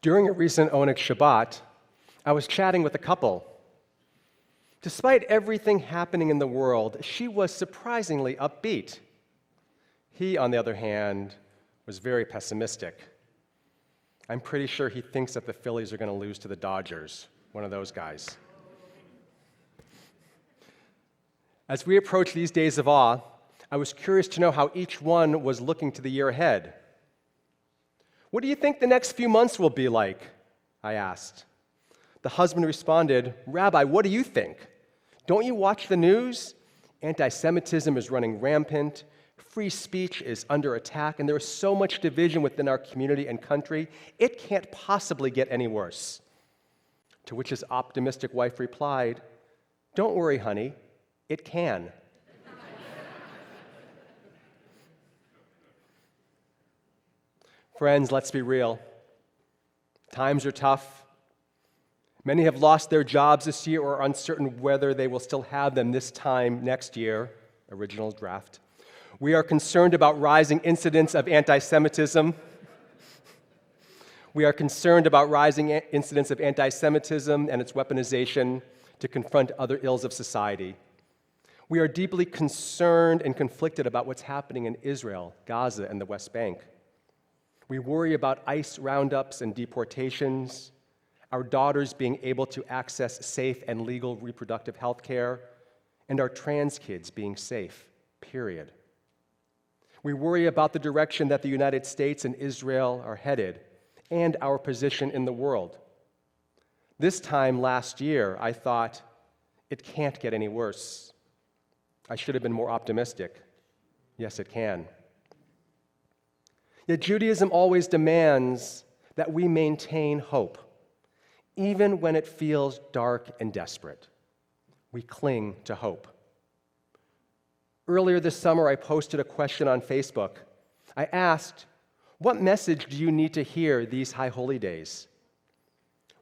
During a recent Oneg Shabbat, I was chatting with a couple. Despite everything happening in the world, she was surprisingly upbeat. He, on the other hand, was very pessimistic. I'm pretty sure he thinks that the Phillies are going to lose to the Dodgers, one of those guys. As we approach these days of awe, I was curious to know how each one was looking to the year ahead. What do you think the next few months will be like? I asked. The husband responded, Rabbi, what do you think? Don't you watch the news? Anti-Semitism is running rampant, free speech is under attack, and there is so much division within our community and country, it can't possibly get any worse. To which his optimistic wife replied, don't worry, honey, it can. Friends, let's be real. Times are tough. Many have lost their jobs this year or are uncertain whether they will still have them this time next year, original draft. We are concerned about rising incidents of anti-Semitism. We are concerned about rising incidents of anti-Semitism and its weaponization to confront other ills of society. We are deeply concerned and conflicted about what's happening in Israel, Gaza, and the West Bank. We worry about ICE roundups and deportations, our daughters being able to access safe and legal reproductive health care, and our trans kids being safe, period. We worry about the direction that the United States and Israel are headed and our position in the world. This time last year, I thought, it can't get any worse. I should have been more optimistic. Yes, it can. Yet Judaism always demands that we maintain hope, even when it feels dark and desperate. We cling to hope. Earlier this summer, I posted a question on Facebook. I asked, what message do you need to hear these high holy days?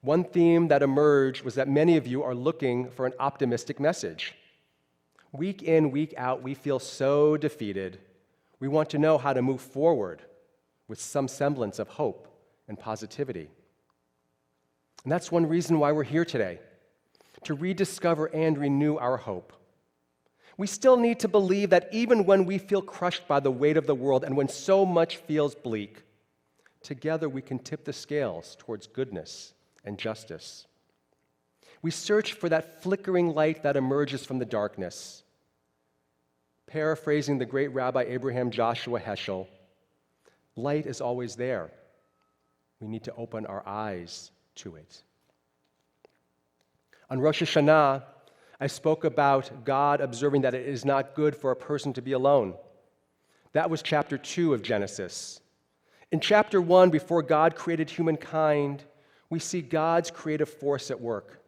One theme that emerged was that many of you are looking for an optimistic message. Week in, week out, we feel so defeated. We want to know how to move forward with some semblance of hope and positivity. And that's one reason why we're here today, to rediscover and renew our hope. We still need to believe that even when we feel crushed by the weight of the world and when so much feels bleak, together we can tip the scales towards goodness and justice. We search for that flickering light that emerges from the darkness. Paraphrasing the great Rabbi Abraham Joshua Heschel, light is always there. We need to open our eyes to it. On Rosh Hashanah, I spoke about God observing that it is not good for a person to be alone. That was chapter 2 of Genesis. In chapter 1, before God created humankind, we see God's creative force at work.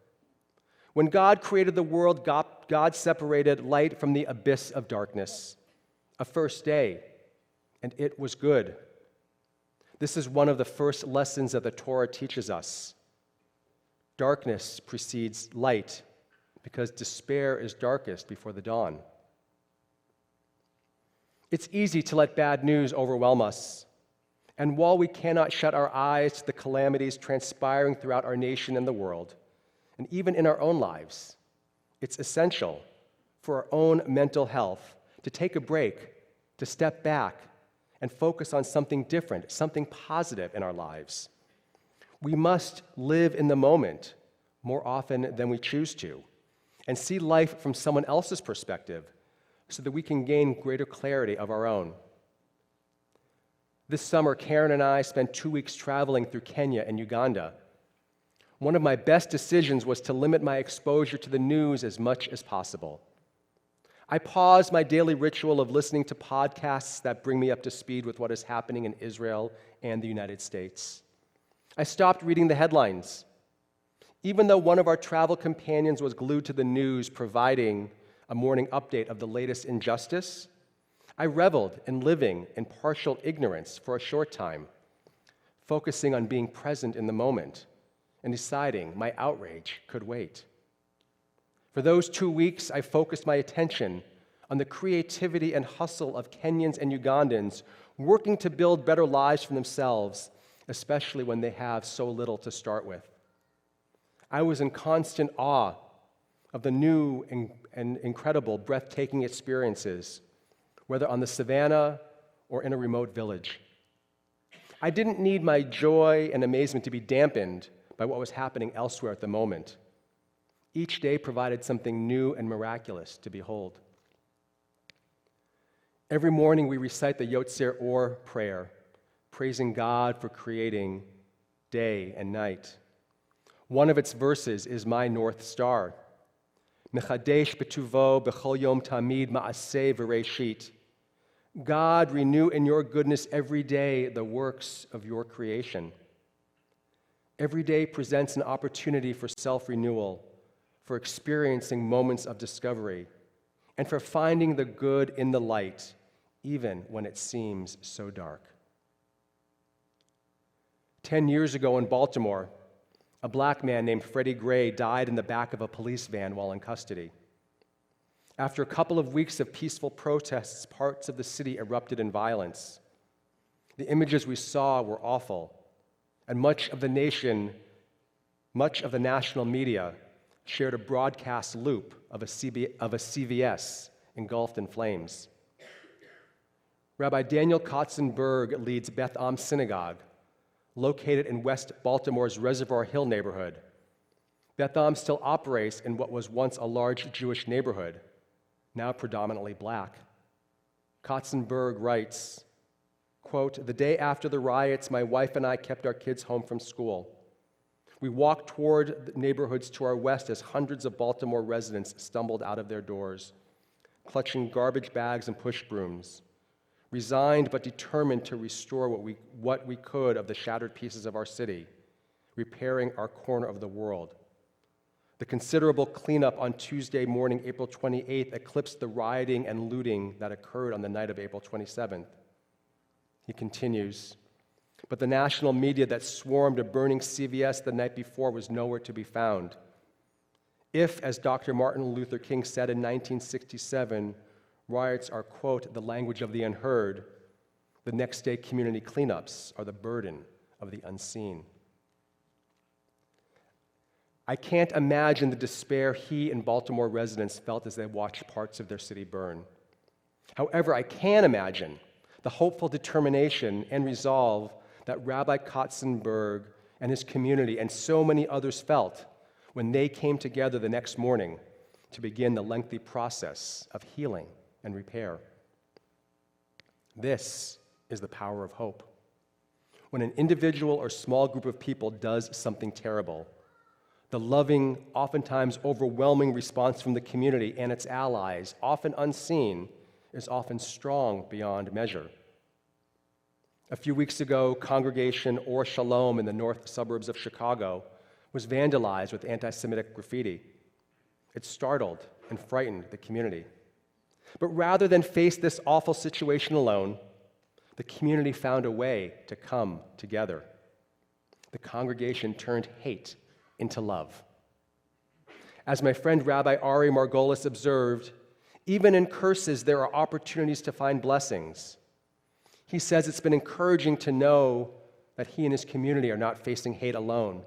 When God created the world, God separated light from the abyss of darkness. A first day, and it was good. This is one of the first lessons that the Torah teaches us. Darkness precedes light because despair is darkest before the dawn. It's easy to let bad news overwhelm us. And while we cannot shut our eyes to the calamities transpiring throughout our nation and the world, and even in our own lives, it's essential for our own mental health to take a break, to step back, and focus on something different, something positive in our lives. We must live in the moment more often than we choose to, and see life from someone else's perspective so that we can gain greater clarity of our own. This summer, Karen and I spent 2 weeks traveling through Kenya and Uganda. One of my best decisions was to limit my exposure to the news as much as possible. I paused my daily ritual of listening to podcasts that bring me up to speed with what is happening in Israel and the United States. I stopped reading the headlines. Even though one of our travel companions was glued to the news providing a morning update of the latest injustice, I reveled in living in partial ignorance for a short time, focusing on being present in the moment and deciding my outrage could wait. For those 2 weeks, I focused my attention on the creativity and hustle of Kenyans and Ugandans working to build better lives for themselves especially when they have so little to start with. I was in constant awe of the new and incredible, breathtaking experiences, whether on the savannah or in a remote village. I didn't need my joy and amazement to be dampened by what was happening elsewhere at the moment. Each day provided something new and miraculous to behold. Every morning we recite the Yotzer Or prayer, praising God for creating day and night. One of its verses is my North Star. Mechadesh betuvo b'chol yom tamid ma'aseh v'reishit. God, renew in your goodness every day the works of your creation. Every day presents an opportunity for self-renewal, for experiencing moments of discovery, and for finding the good in the light, even when it seems so dark. 10 years ago in Baltimore, a black man named Freddie Gray died in the back of a police van while in custody. After a couple of weeks of peaceful protests, parts of the city erupted in violence. The images we saw were awful, and much of the national media shared a broadcast loop of a CVS engulfed in flames. Rabbi Daniel Katzenberg leads Beth Am Synagogue, located in West Baltimore's Reservoir Hill neighborhood. Beth Am still operates in what was once a large Jewish neighborhood, now predominantly black. Katzenberg writes, quote, "The day after the riots, my wife and I kept our kids home from school. We walked toward the neighborhoods to our west as hundreds of Baltimore residents stumbled out of their doors, clutching garbage bags and push brooms, resigned but determined to restore what we could of the shattered pieces of our city, repairing our corner of the world. The considerable cleanup on Tuesday morning, April 28th, eclipsed the rioting and looting that occurred on the night of April 27th. He continues, but the national media that swarmed a burning CVS the night before was nowhere to be found. If, as Dr. Martin Luther King said in 1967, riots are, quote, the language of the unheard, the next day community cleanups are the burden of the unseen. I can't imagine the despair he and Baltimore residents felt as they watched parts of their city burn. However, I can imagine the hopeful determination and resolve that Rabbi Katzenberg and his community and so many others felt when they came together the next morning to begin the lengthy process of healing and repair. This is the power of hope. When an individual or small group of people does something terrible, the loving, oftentimes overwhelming response from the community and its allies, often unseen, is often strong beyond measure. A few weeks ago, Congregation Or Shalom in the north suburbs of Chicago was vandalized with anti-Semitic graffiti. It startled and frightened the community. But rather than face this awful situation alone, the community found a way to come together. The congregation turned hate into love. As my friend Rabbi Ari Margolis observed, even in curses, there are opportunities to find blessings. He says it's been encouraging to know that he and his community are not facing hate alone.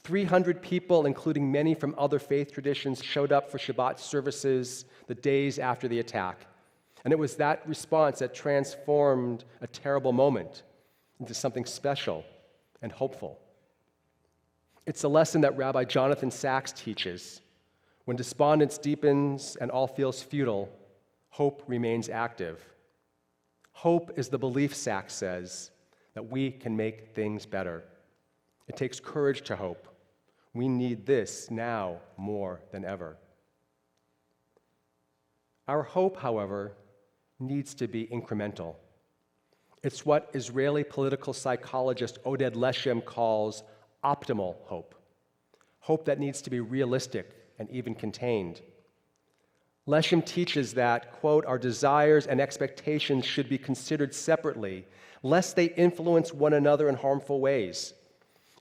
300 people, including many from other faith traditions, showed up for Shabbat services the days after the attack. And it was that response that transformed a terrible moment into something special and hopeful. It's a lesson that Rabbi Jonathan Sachs teaches. When despondence deepens and all feels futile, hope remains active. Hope is the belief, Sachs says, that we can make things better. It takes courage to hope. We need this now more than ever. Our hope, however, needs to be incremental. It's what Israeli political psychologist Oded Leshem calls optimal hope, hope that needs to be realistic and even contained. Leshem teaches that, quote, our desires and expectations should be considered separately, lest they influence one another in harmful ways.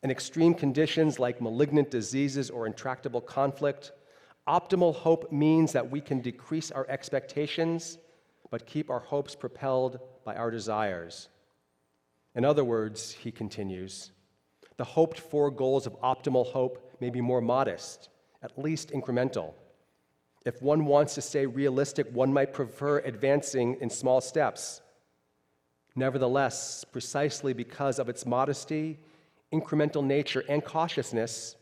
In extreme conditions like malignant diseases or intractable conflict, optimal hope means that we can decrease our expectations, but keep our hopes propelled by our desires. In other words, he continues, the hoped-for goals of optimal hope may be more modest, at least incremental. If one wants to stay realistic, one might prefer advancing in small steps. Nevertheless, precisely because of its modesty, incremental nature, and cautiousness,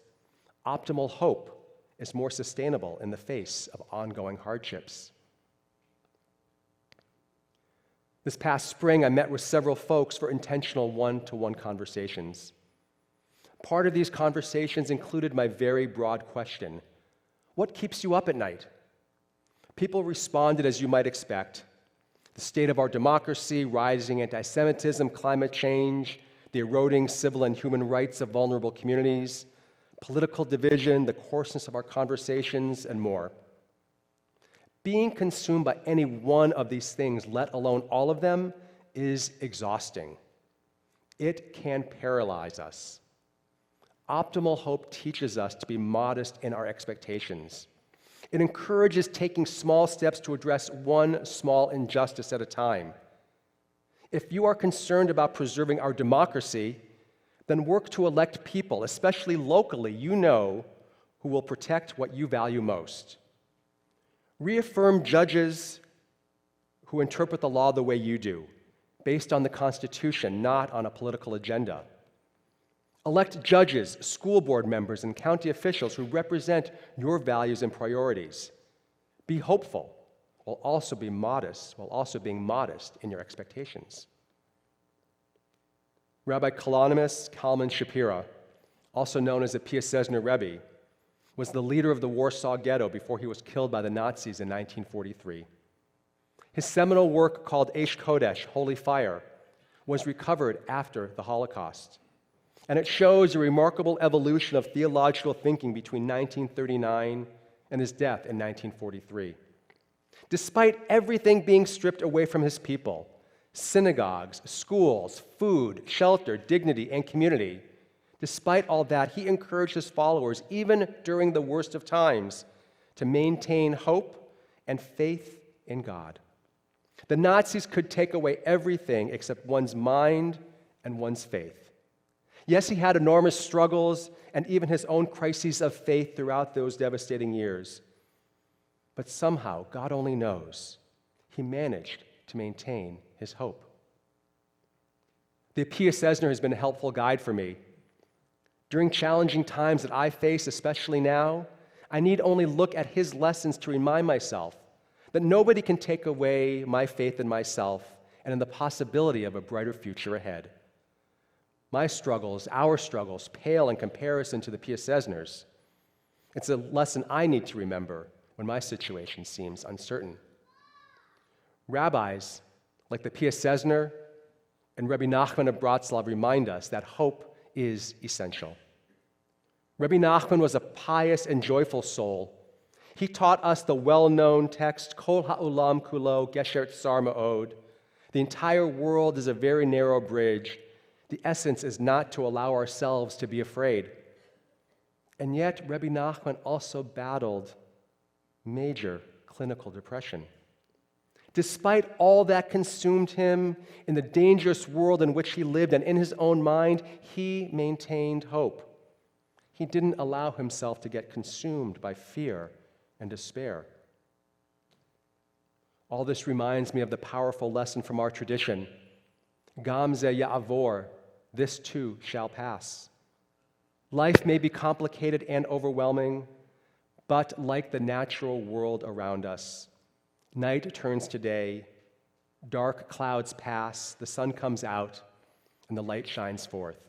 optimal hope is more sustainable in the face of ongoing hardships. This past spring, I met with several folks for intentional one-to-one conversations. Part of these conversations included my very broad question, what keeps you up at night? People responded as you might expect. The state of our democracy, rising anti-Semitism, climate change, the eroding civil and human rights of vulnerable communities, political division, the coarseness of our conversations, and more. Being consumed by any one of these things, let alone all of them, is exhausting. It can paralyze us. Optimal hope teaches us to be modest in our expectations. It encourages taking small steps to address one small injustice at a time. If you are concerned about preserving our democracy, then work to elect people, especially locally, you know, who will protect what you value most. Reaffirm judges who interpret the law the way you do, based on the Constitution, not on a political agenda. Elect judges, school board members, and county officials who represent your values and priorities. Be hopeful while also being modest in your expectations. Rabbi Kalonymus Kalman Shapira, also known as the Piaseczner Rebbe, was the leader of the Warsaw Ghetto before he was killed by the Nazis in 1943. His seminal work called Eish Kodesh, Holy Fire, was recovered after the Holocaust. And it shows a remarkable evolution of theological thinking between 1939 and his death in 1943. Despite everything being stripped away from his people, synagogues, schools, food, shelter, dignity, and community, despite all that, he encouraged his followers, even during the worst of times, to maintain hope and faith in God. The Nazis could take away everything except one's mind and one's faith. Yes, he had enormous struggles and even his own crises of faith throughout those devastating years. But somehow, God only knows, he managed to maintain his hope. The Piaseczner has been a helpful guide for me. During challenging times that I face, especially now, I need only look at his lessons to remind myself that nobody can take away my faith in myself and in the possibility of a brighter future ahead. My struggles, our struggles, pale in comparison to the Piasezners. It's a lesson I need to remember when my situation seems uncertain. Rabbis like the Piaseczner and Rabbi Nachman of Bratslav remind us that hope is essential. Rabbi Nachman was a pious and joyful soul. He taught us the well-known text, Kol ha'olam kulo gesher tsar ma'od. The entire world is a very narrow bridge. The essence is not to allow ourselves to be afraid. And yet, Rabbi Nachman also battled major clinical depression. Despite all that consumed him in the dangerous world in which he lived and in his own mind, he maintained hope. He didn't allow himself to get consumed by fear and despair. All this reminds me of the powerful lesson from our tradition, Gam ze ya'avor, this too shall pass. Life may be complicated and overwhelming, but like the natural world around us, night turns to day, dark clouds pass, the sun comes out, and the light shines forth.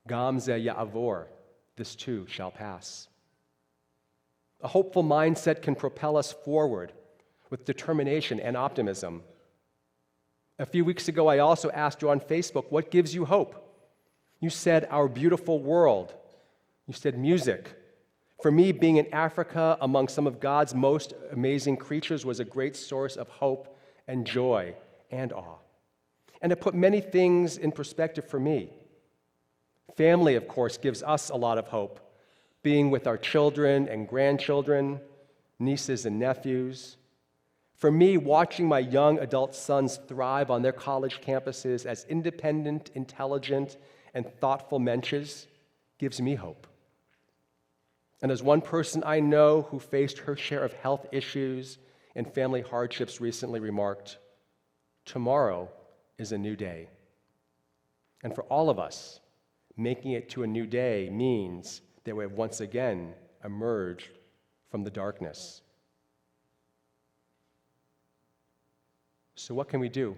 Gam ze ya'avor, this too shall pass. A hopeful mindset can propel us forward with determination and optimism. A few weeks ago, I also asked you on Facebook, what gives you hope? You said our beautiful world. You said music. For me, being in Africa among some of God's most amazing creatures was a great source of hope and joy and awe. And it put many things in perspective for me. Family, of course, gives us a lot of hope. Being with our children and grandchildren, nieces and nephews. For me, watching my young adult sons thrive on their college campuses as independent, intelligent, and thoughtful mensches gives me hope. And as one person I know who faced her share of health issues and family hardships recently remarked, tomorrow is a new day. And for all of us, making it to a new day means that we have once again emerged from the darkness. So what can we do?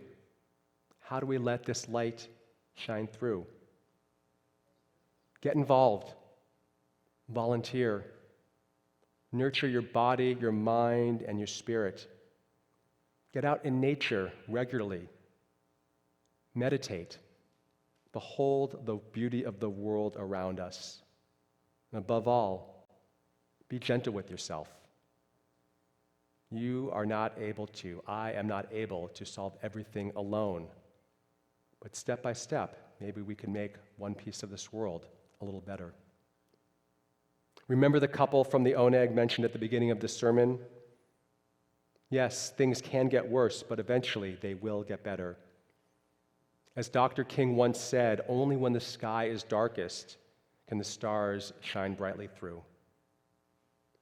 How do we let this light shine through? Get involved. Volunteer. Nurture your body, your mind, and your spirit. Get out in nature regularly. Meditate. Behold the beauty of the world around us. And above all, be gentle with yourself. You are not able to, I am not able to solve everything alone. But step by step, maybe we can make one piece of this world a little better. Remember the couple from the Oneg mentioned at the beginning of this sermon? Yes, things can get worse, but eventually they will get better. As Dr. King once said, only when the sky is darkest can the stars shine brightly through.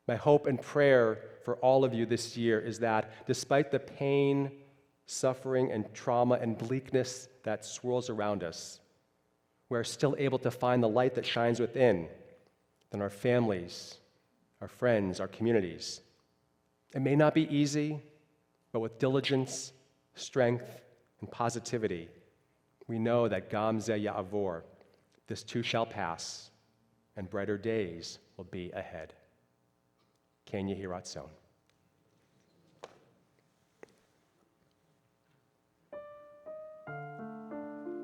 My hope and prayer for all of you this year is that despite the pain, suffering, and trauma and bleakness that swirls around us, we're still able to find the light that shines within in our families, our friends, our communities. It may not be easy, but with diligence, strength, and positivity, we know that Gam Ze Ya'avor, this too shall pass, and brighter days will be ahead. Ken Yehi Ratzon.